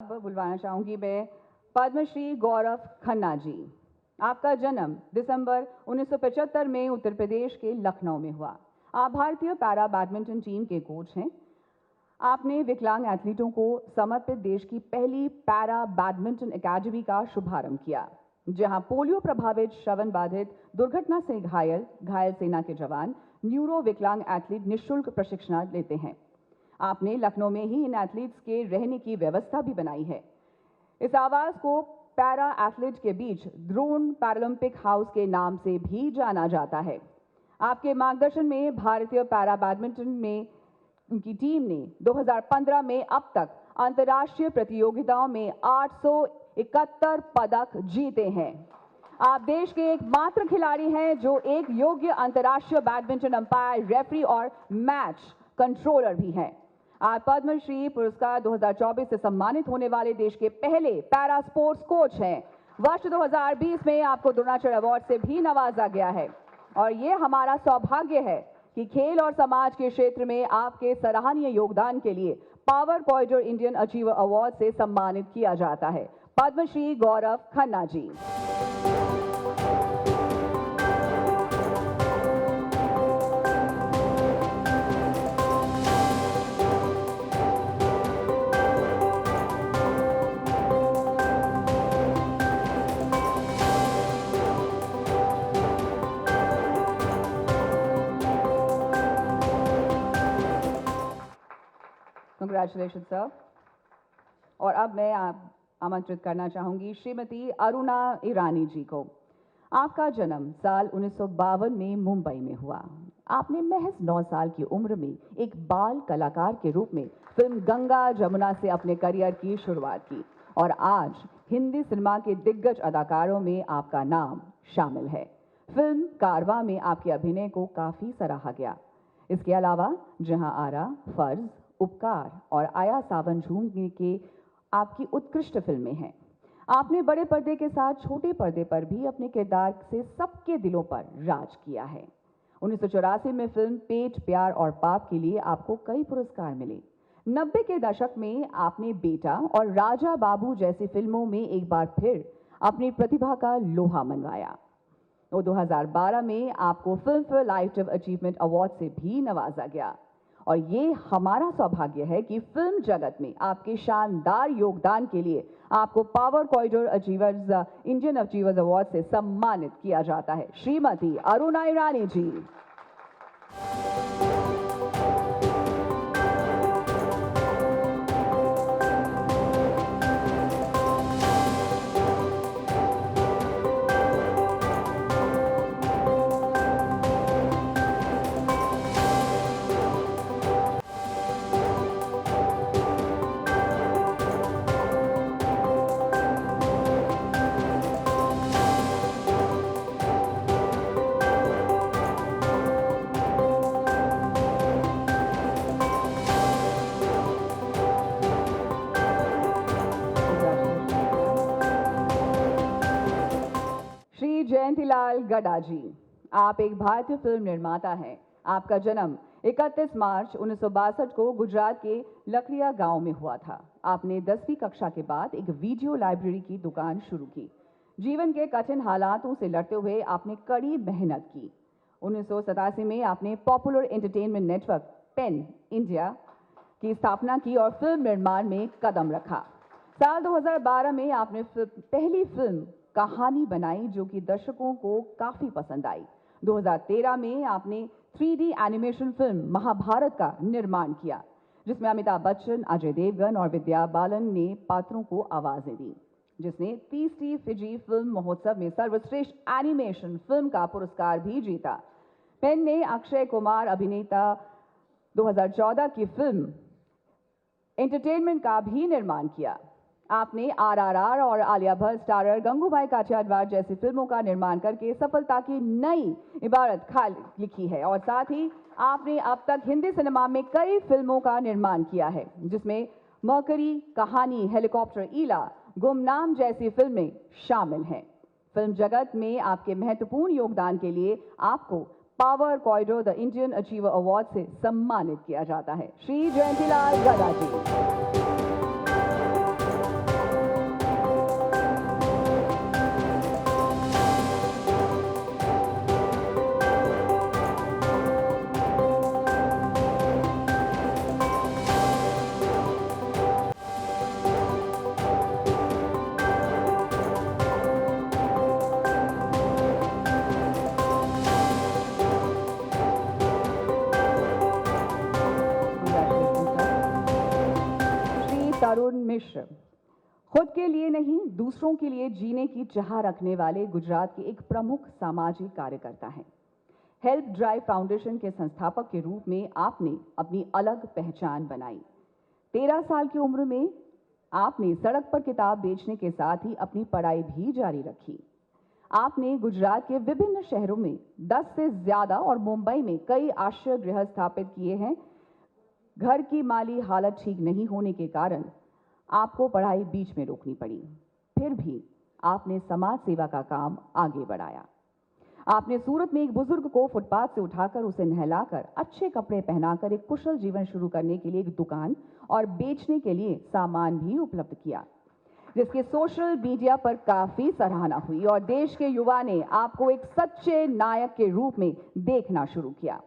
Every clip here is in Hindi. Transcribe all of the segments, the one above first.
बुलवाना चाहूंगी मैं पद्मश्री गौरव खन्ना जी। आपका जन्म दिसंबर 1975 में उत्तर प्रदेश के लखनऊ में हुआ। आप भारतीय पैरा बैडमिंटन टीम के कोच हैं। आपने विकलांग एथलीटों को समर्पित देश की पहली पैरा बैडमिंटन एकेडमी का शुभारंभ किया, जहां पोलियो प्रभावित, श्रवण बाधित, दुर्घटना से घायल सेना के जवान, न्यूरो विकलांग एथलीट निःशुल्क प्रशिक्षण लेते हैं। आपने लखनऊ में ही इन एथलीट्स के रहने की व्यवस्था भी बनाई है। इस आवास को पैरा एथलीट के बीच द्रोण पैरालंपिक हाउस के नाम से भी जाना जाता है। आपके मार्गदर्शन में भारतीय पैरा बैडमिंटन में उनकी टीम ने 2015 में अब तक अंतर्राष्ट्रीय प्रतियोगिताओं में 871 पदक जीते हैं। आप देश के एकमात्र खिलाड़ी हैं जो एक योग्य अंतर्राष्ट्रीय बैडमिंटन अंपायर, रेफरी और मैच कंट्रोलर भी हैं। आप पद्मश्री पुरस्कार 2024 से सम्मानित होने वाले देश के पहले पैरा स्पोर्ट्स कोच हैं। वर्ष 2020 में आपको द्रोणाचार्य अवार्ड से भी नवाजा गया है और ये हमारा सौभाग्य है कि खेल और समाज के क्षेत्र में आपके सराहनीय योगदान के लिए power corridor Indian achiever award से सम्मानित किया जाता है। पद्मश्री गौरव खन्ना जी। Congratulation sir. और अब मैं आमंत्रित करना चाहूंगी श्रीमती अरुणा ईरानी जी को। आपका जन्म साल 1952 में मुंबई में हुआ। आपने महज 9 साल की उम्र में एक बाल कलाकार के रूप में फिल्म गंगा जमुना से अपने करियर की शुरुआत की और आज हिंदी सिनेमा के दिग्गज अदाकारों में आपका नाम शामिल है। फिल्म कारवां में आपके अभिनय को काफी सराहा गया। इसके अलावा जहां आरा, फर्ज, उपकार और आया सावन झूम के आपकी उत्कृष्ट फिल्में हैं। आपने बड़े पर्दे के साथ छोटे पर्दे पर भी अपने किरदार से सबके दिलों पर राज किया है। 1984 में फिल्म पेट, प्यार और पाप के लिए आपको कई पुरस्कार मिले। 90 के दशक में आपने बेटा और राजा बाबू जैसी फिल्मों में एक बार फिर अपनी प्रतिभा का लोहा मनवाया। 2012 में आपको film fair lifetime achievement award से भी नवाजा गया और ये हमारा सौभाग्य है कि फिल्म जगत में आपके शानदार योगदान के लिए आपको power corridor achievers Indian achievers award से सम्मानित किया जाता है। श्रीमती अरुणा ईरानी जी। जयंतीलाल गडा जी। आप एक भारतीय फिल्म निर्माता हैं। आपका जन्म 31 मार्च 1962 को गुजरात के लखड़िया गांव में हुआ था। आपने 10वीं कक्षा के बाद एक वीडियो लाइब्रेरी की दुकान शुरू की। जीवन के कठिन हालातों से लड़ते हुए आपने कड़ी मेहनत की। 1987 में आपने popular entertainment network pen India की स्थापना की और फिल्म निर्माण में कदम रखा। साल 2012 में आपने पहली फिल्म कहानी बनाई जो कि दर्शकों को काफी पसंद आई। 2013 में आपने 3D एनिमेशन फिल्म महाभारत का निर्माण किया, जिसमें अमिताभ बच्चन, अजय देवगन और विद्या बालन ने पात्रों को आवाजें दी, जिसने 30वीं फिजी फिल्म महोत्सव में सर्वश्रेष्ठ एनिमेशन फिल्म का पुरस्कार भी जीता। पेन ने अक्षय कुमार अभिनेता 2014 की फिल्म एंटरटेनमेंट का भी निर्माण किया। आपने RRR और आलिया भट्ट स्टारर गंगूबाई काठियावाड़ जैसी फिल्मों का निर्माण करके सफलता की नई इबारत लिखी है और साथ ही आपने अब तक हिंदी सिनेमा में कई फिल्मों का निर्माण किया है, जिसमें मर्करी, कहानी, हेलीकॉप्टर, ईला, गुमनाम जैसी फिल्में शामिल हैं। फिल्म जगत में आपके महत्वपूर्ण योगदान के लिए आपको power corridor the Indian achiever award से सम्मानित किया जाता है। श्री जयंतीलाल गडा जी। खुद के लिए नहीं, दूसरों के लिए जीने की चाह रखने वाले गुजरात के एक प्रमुख सामाजिक कार्यकर्ता हैं। हेल्प ड्राइव फाउंडेशन के संस्थापक के रूप में आपने अपनी अलग पहचान बनाई। 13 साल की उम्र में आपने सड़क पर किताब बेचने के साथ ही अपनी पढ़ाई भी जारी रखी। आपने गुजरात के विभिन्न शहरों में 10 से ज्यादा और मुंबई में कई आश्रय गृह स्थापित किए हैं। घर की माली हालत ठीक नहीं होने के कारण आपको पढ़ाई बीच में रोकनी पड़ी। फिर भी आपने समाज सेवा का काम आगे बढ़ाया। आपने सूरत में एक बुजुर्ग को फुटपाथ से उठाकर उसे नहलाकर अच्छे कपड़े पहनाकर एक कुशल जीवन शुरू करने के लिए एक दुकान और बेचने के लिए सामान भी उपलब्ध किया, जिसके सोशल मीडिया पर काफी सराहना हुई और देश के युवा ने आपको एक सच्चे नायक के रूप में देखना शुरू किया।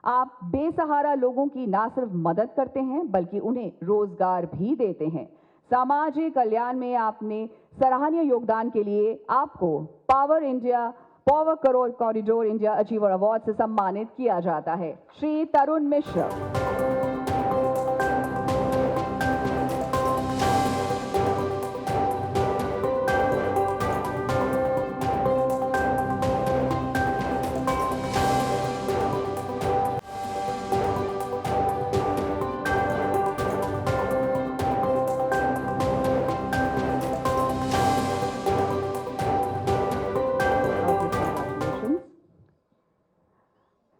आप बेसहारा लोगों की ना सिर्फ मदद करते हैं बल्कि उन्हें रोजगार भी देते हैं। सामाजिक कल्याण में आपने सराहनीय योगदान के लिए आपको power corridor India achiever award से सम्मानित किया जाता है। श्री तरुण मिश्र।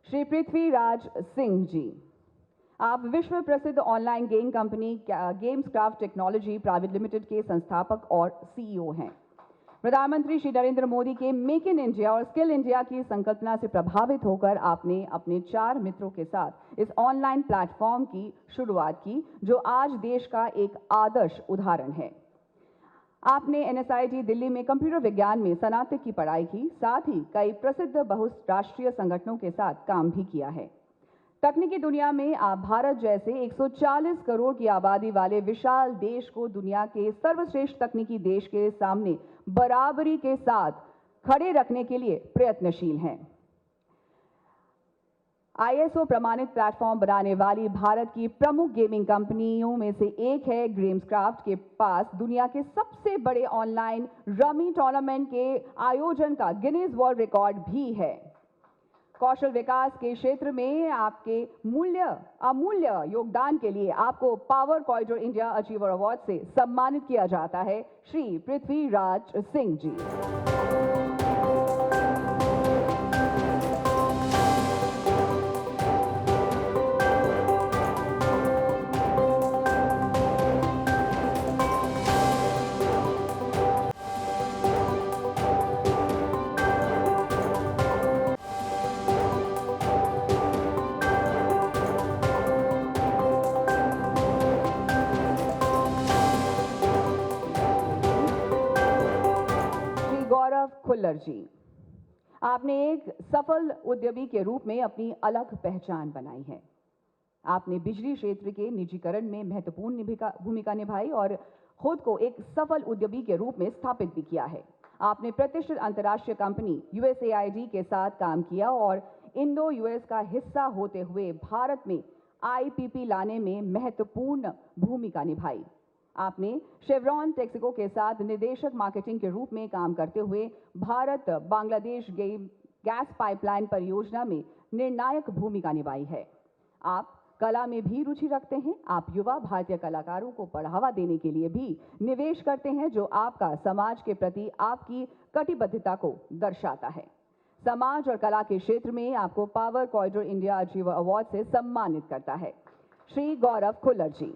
श्री पृथ्वीराज सिंह जी, आप विश्व प्रसिद्ध online game company Gameskraft technology private limited के संस्थापक और सीईओ हैं। प्रधानमंत्री श्री नरेंद्र मोदी के मेक इन इंडिया और स्किल इंडिया की संकल्पना से प्रभावित होकर आपने अपने 4 मित्रों के साथ इस ऑनलाइन प्लेटफॉर्म की शुरुआत की, जो आज देश का एक आदर्श उदाहरण है। आपने NSIT दिल्ली में कंप्यूटर विज्ञान में स्नातक की पढ़ाई की, साथ ही कई प्रसिद्ध बहुराष्ट्रीय संगठनों के साथ काम भी किया है। तकनीकी दुनिया में आप भारत जैसे 140 करोड़ की आबादी वाले विशाल देश को दुनिया के सर्वश्रेष्ठ तकनीकी देश के सामने बराबरी के साथ खड़े रखने के लिए प्रयत्नशील हैं। ISO प्रमाणित प्लेटफॉर्म बनाने वाली भारत की प्रमुख गेमिंग कंपनियों में से एक है गेम्सक्राफ्ट। के पास दुनिया के सबसे बड़े ऑनलाइन रमी टूर्नामेंट के आयोजन का गिनीज वर्ल्ड रिकॉर्ड भी है। कौशल विकास के क्षेत्र में आपके अमूल्य योगदान के लिए आपको power corridor India achiever award से सम्मानित किया जाता है। श्री पृथ्वीराज सिंह जी। खुल्लर जी, आपने एक सफल उद्यमी के रूप में अपनी अलग पहचान बनाई है। आपने बिजली क्षेत्र के निजीकरण में महत्वपूर्ण भूमिका निभाई और खुद को एक सफल उद्यमी के रूप में स्थापित भी किया है। आपने प्रतिष्ठित अंतर्राष्ट्रीय कंपनी USAID के साथ काम किया और इंडो US का हिस्सा होते हुए भारत में IPP लाने में महत्वपूर्ण भूमिका निभाई। आपने शेवरॉन टेक्सिको के साथ निदेशक मार्केटिंग के रूप में काम करते हुए भारत बांग्लादेश गैस पाइपलाइन परियोजना में निर्णायक भूमिका निभाई है। आप कला में भी रुचि रखते हैं। आप युवा भारतीय कलाकारों को बढ़ावा देने के लिए भी निवेश करते हैं, जो आपका समाज के प्रति आपकी कटिबद्धता को दर्शाता है। समाज और कला के क्षेत्र में आपको power corridor India achiever award से सम्मानित करता है। श्री गौरव खुल्लर जी।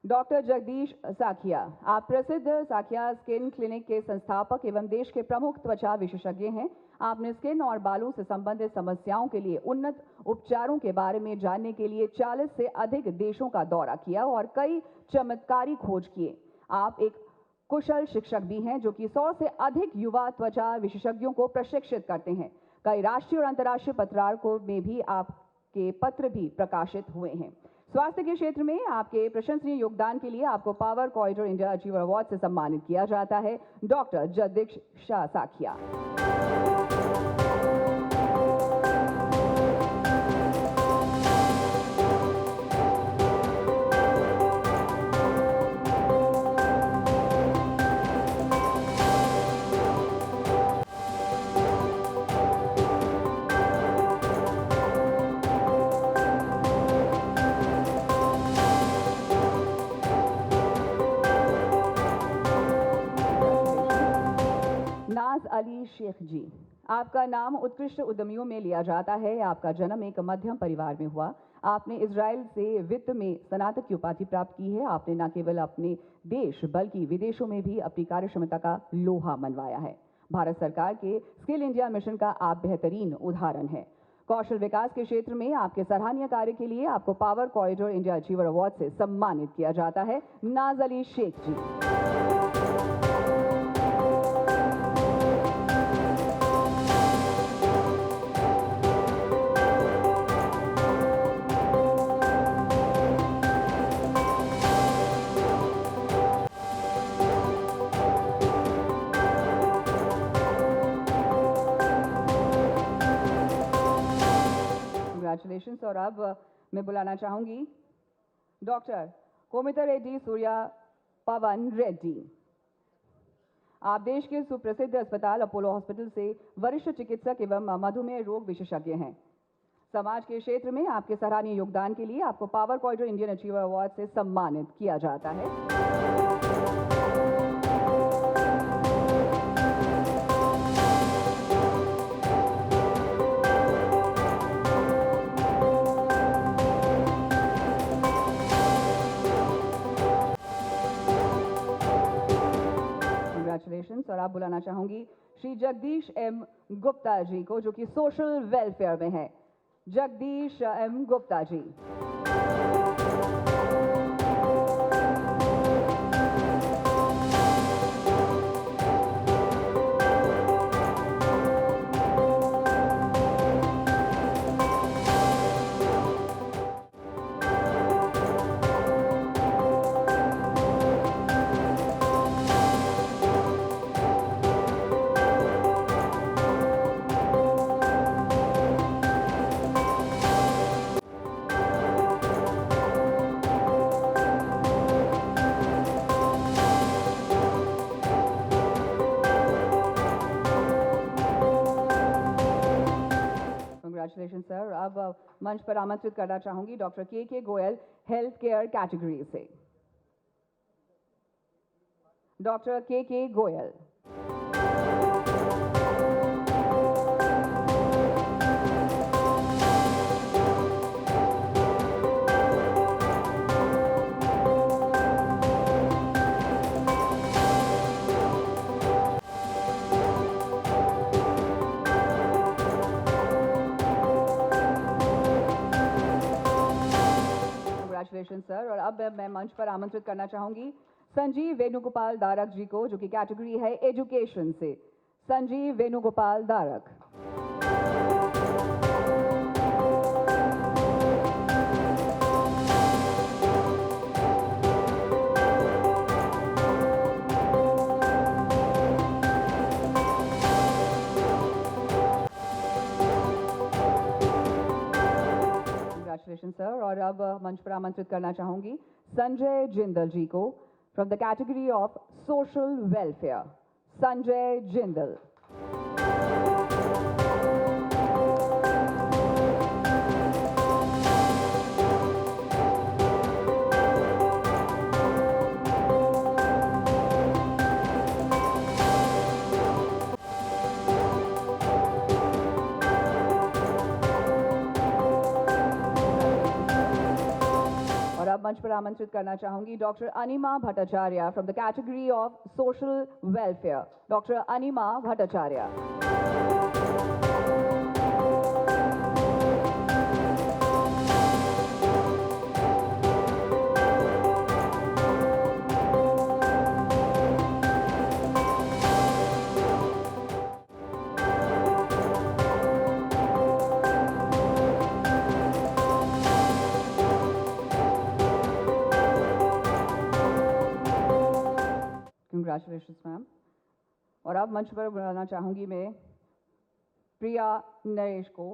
डॉक्टर जगदीश साखिया, आप प्रसिद्ध साखिया स्किन क्लिनिक के संस्थापक एवं देश के प्रमुख त्वचा विशेषज्ञ हैं। आपने स्किन और बालों से संबंधित समस्याओं के लिए उन्नत उपचारों के बारे में जानने के लिए 40 से अधिक देशों का दौरा किया और कई चमत्कारी खोज किए। आप एक कुशल शिक्षक भी हैं, जो कि 100 से अधिक युवा त्वचा विशेषज्ञों को प्रशिक्षित करते हैं। कई राष्ट्रीय और अंतर्राष्ट्रीय पत्राचारों में भी आपके पत्र भी प्रकाशित हुए हैं। स्वास्थ्य के क्षेत्र में आपके प्रशंसनीय योगदान के लिए आपको power corridor India achiever award से सम्मानित किया जाता है। डॉक्टर जगदीश शाह साखिया। नाज अली शेख जी, आपका नाम उत्कृष्ट उद्यमियों में लिया जाता है। आपका जन्म एक मध्यम परिवार में हुआ। आपने इजराइल से वित्त में स्नातक की उपाधि प्राप्त की है। आपने न केवल अपने देश बल्कि विदेशों में भी अपनी कार्यक्षमता का लोहा मनवाया है। भारत सरकार के स्किल इंडिया मिशन का आप बेहतरीन उदाहरण हैं। कौशल विकास के क्षेत्र में आपके सराहनीय कार्य के लिए आपको power corridor India achiever award से सम्मानित किया जाता है। नाज अली शेख जी। कंग्रेचुलेशंस। और अब मैं बुलाना चाहूंगी डॉक्टर कोमिता रेड्डी सूर्या पवन रेड्डी। आप देश के सुप्रसिद्ध अस्पताल अपोलो हॉस्पिटल से वरिष्ठ चिकित्सक एवं मधुमेह रोग विशेषज्ञ हैं। समाज के क्षेत्र में आपके सराहनीय योगदान के लिए आपको power corridor Indian achiever award से सम्मानित किया जाता है। कंग्रेचुलेशंस। और आप बुलाना चाहूंगी श्री जगदीश एम गुप्ता जी को, जो कि सोशल वेलफेयर में है। Jagdish M Gupta ji. Congratulation sir. अब मंच पर आमंत्रित करना चाहूंगी doctor K Goyal, health care category से। Doctor K Goyal. Congratulation sir. और अब मैं मंच पर आमंत्रित करना चाहूंगी संजीव वेणुगोपाल दारक जी को, जो कि कैटेगरी है एजुकेशन से। संजीव वेणुगोपाल दारक। Congratulation sir. और अब मंच पर आमंत्रित करना चाहूंगी संजय जिंदल जी को, from the category of social welfare. Sanjay Jindal. मंच पर आमंत्रित करना चाहूंगी doctor Anima Bhattacharya, from the category of social welfare. Doctor Anima Bhattacharya. Congratulations ma'am. और अब मंच पर बुलाना चाहूंगी मैं प्रिया नरेश को।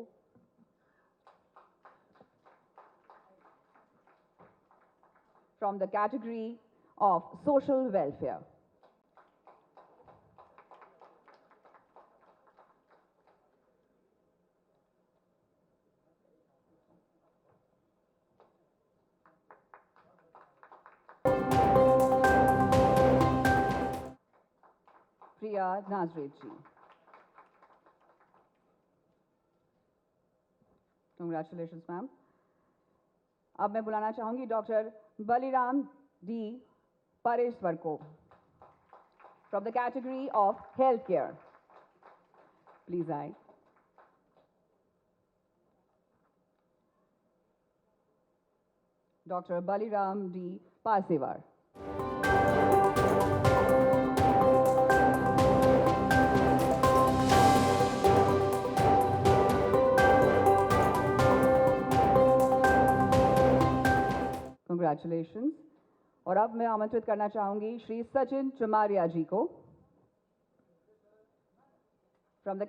From the category of social welfare. Priya Nazret ji. Congratulations, ma'am. अब मैं बुलाना चाहूंगी डॉक्टर बलिराम डी परेश्वर को from the category of healthcare. Please I. Dr. Baliram D. Parsevar. Congratulations. और अब मैं आमंत्रित करना चाहूंगी श्री सचिन चमारिया जी को from the